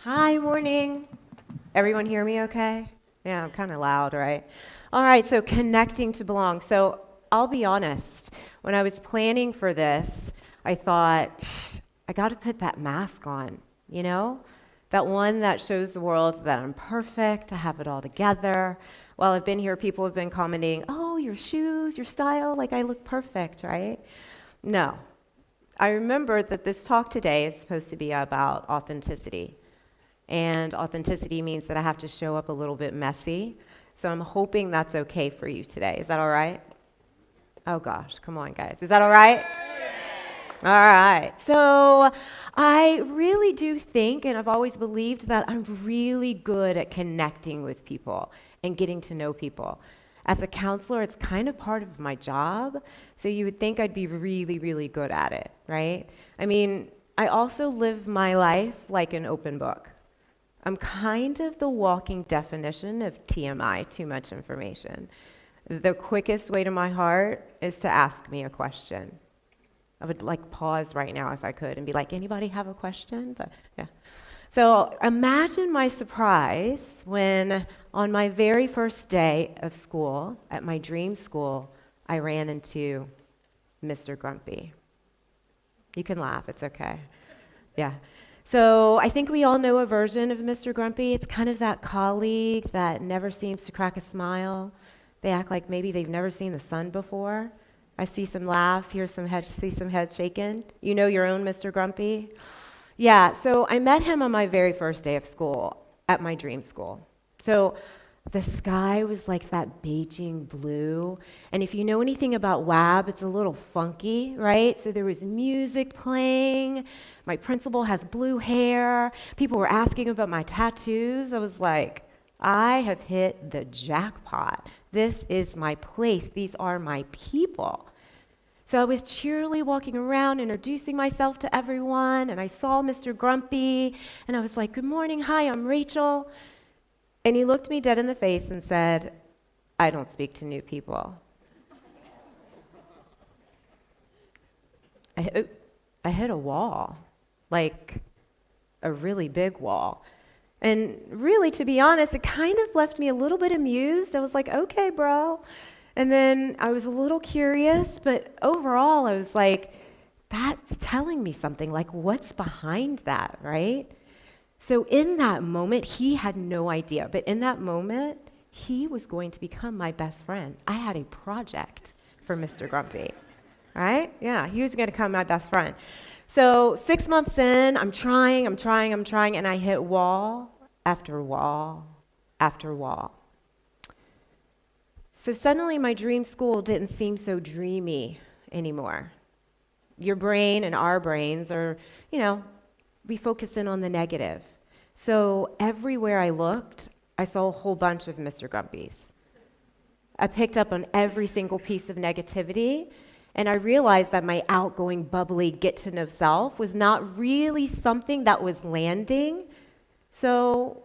Hi, morning. Everyone hear me okay? Yeah, I'm kind of loud, right? All right, so connecting to belong. So I'll be honest, when I was planning for this, I thought, I got to put that mask on, you know? That one that shows the world that I'm perfect, I have it all together. While I've been here, people have been commenting, oh, your shoes, your style, like I look perfect, right? No. I remember that this talk today is supposed to be about authenticity. And authenticity means that I have to show up a little bit messy. So I'm hoping that's okay for you today. Is that all right? Oh gosh, come on, guys. Is that all right? All right. So I really do think, and I've always believed, that I'm really good at connecting with people and getting to know people. As a counselor, it's kind of part of my job. So you would think I'd be really, really good at it, right? I mean, I also live my life like an open book. I'm kind of the walking definition of TMI, too much information. The quickest way to my heart is to ask me a question. I would like pause right now if I could and be like, anybody have a question? But yeah. So imagine my surprise when on my very first day of school, at my dream school, I ran into Mr. Grumpy. You can laugh, it's okay. Yeah. So I think we all know a version of Mr. Grumpy. It's kind of that colleague that never seems to crack a smile. They act like maybe they've never seen the sun before. I see some laughs, see some heads shaking. You know your own Mr. Grumpy? Yeah, so I met him on my very first day of school at my dream school. So the sky was like that Beijing blue. And if you know anything about WAB, it's a little funky, right? So there was music playing. My principal has blue hair. People were asking about my tattoos. I was like, I have hit the jackpot. This is my place. These are my people. So I was cheerily walking around, introducing myself to everyone, and I saw Mr. Grumpy, and I was like, good morning, hi, I'm Rachel. And he looked me dead in the face and said, I don't speak to new people. I hit a wall, like a really big wall. And really, to be honest, it kind of left me a little bit amused. I was like, okay, bro. And then I was a little curious, but overall, I was like, that's telling me something. Like, what's behind that, right? So in that moment, he had no idea. But in that moment, he was going to become my best friend. I had a project for Mr. Grumpy, right? Yeah, he was going to become my best friend. So 6 months in, I'm trying, and I hit wall after wall after wall. So suddenly my dream school didn't seem so dreamy anymore. Your brain and our brains are, we focus in on the negative. So everywhere I looked, I saw a whole bunch of Mr. Grumpies. I picked up on every single piece of negativity, and I realized that my outgoing, bubbly, get-to-know self was not really something that was landing. So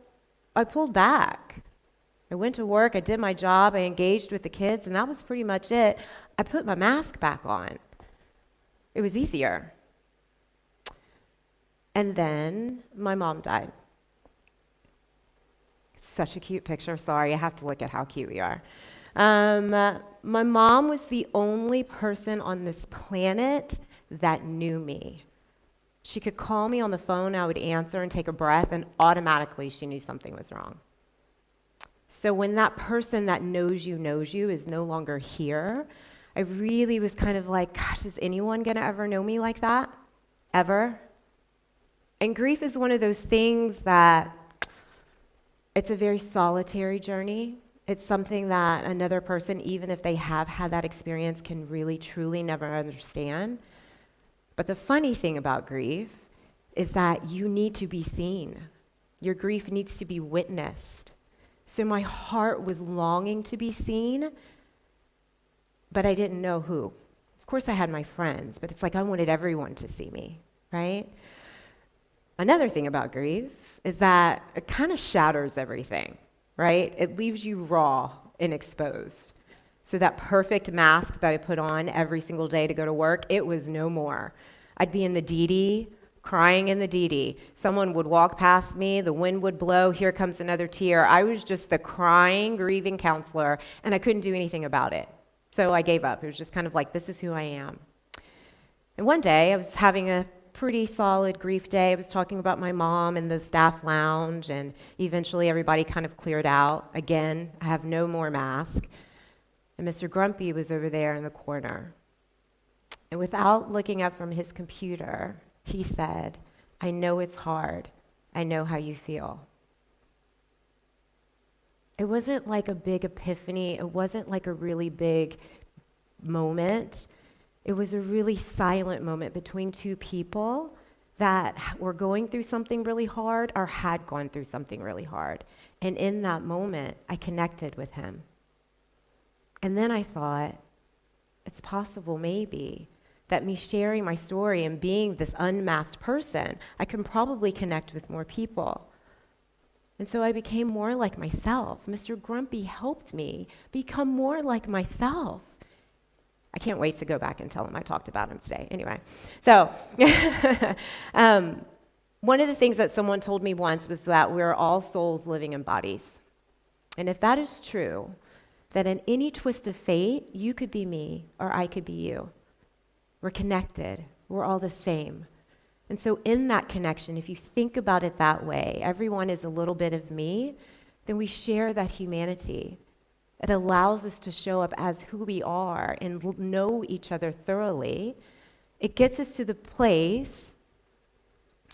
I pulled back. I went to work, I did my job, I engaged with the kids, and that was pretty much it. I put my mask back on. It was easier. And then my mom died. Such a cute picture. Sorry, I have to look at how cute we are. My mom was the only person on this planet that knew me. She could call me on the phone, I would answer and take a breath, and automatically she knew something was wrong. So when that person that knows you is no longer here, I really was kind of like, gosh, is anyone going to ever know me like that? Ever? And grief is one of those things that it's a very solitary journey. It's something that another person, even if they have had that experience, can really, truly never understand. But the funny thing about grief is that you need to be seen. Your grief needs to be witnessed. So my heart was longing to be seen, but I didn't know who. Of course, I had my friends, but it's like I wanted everyone to see me, right? Another thing about grief is that it kind of shatters everything, right? It leaves you raw and exposed. So that perfect mask that I put on every single day to go to work, it was no more. I'd be in the DD crying in the DD. Someone would walk past me, the wind would blow, here comes another tear. I was just the crying, grieving counselor, and I couldn't do anything about it. So I gave up. It was just kind of like, this is who I am. And one day, I was having a pretty solid grief day. I was talking about my mom in the staff lounge, and eventually everybody kind of cleared out. Again, I have no more mask. And Mr. Grumpy was over there in the corner. And without looking up from his computer, he said, I know it's hard. I know how you feel. It wasn't like a big epiphany. It wasn't like a really big moment. It was a really silent moment between two people that were going through something really hard or had gone through something really hard. And in that moment, I connected with him. And then I thought, it's possible maybe that me sharing my story and being this unmasked person, I can probably connect with more people. And so I became more like myself. Mr. Grumpy helped me become more like myself. I can't wait to go back and tell him I talked about him today. Anyway, so one of the things that someone told me once was that we're all souls living in bodies. And if that is true, that in any twist of fate, you could be me or I could be you. We're connected. We're all the same. And so in that connection, if you think about it that way, everyone is a little bit of me, then we share that humanity. It allows us to show up as who we are and know each other thoroughly. It gets us to the place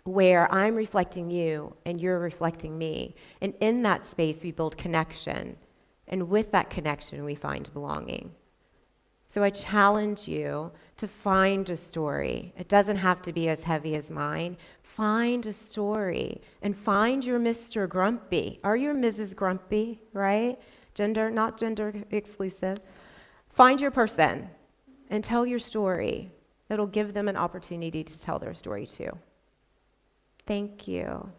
where I'm reflecting you and you're reflecting me. And in that space, we build connection. And with that connection, we find belonging. So I challenge you to find a story. It doesn't have to be as heavy as mine. Find a story and find your Mr. Grumpy. Are you Mrs. Grumpy, right? Not gender exclusive. Find your person and tell your story. It'll give them an opportunity to tell their story too. Thank you.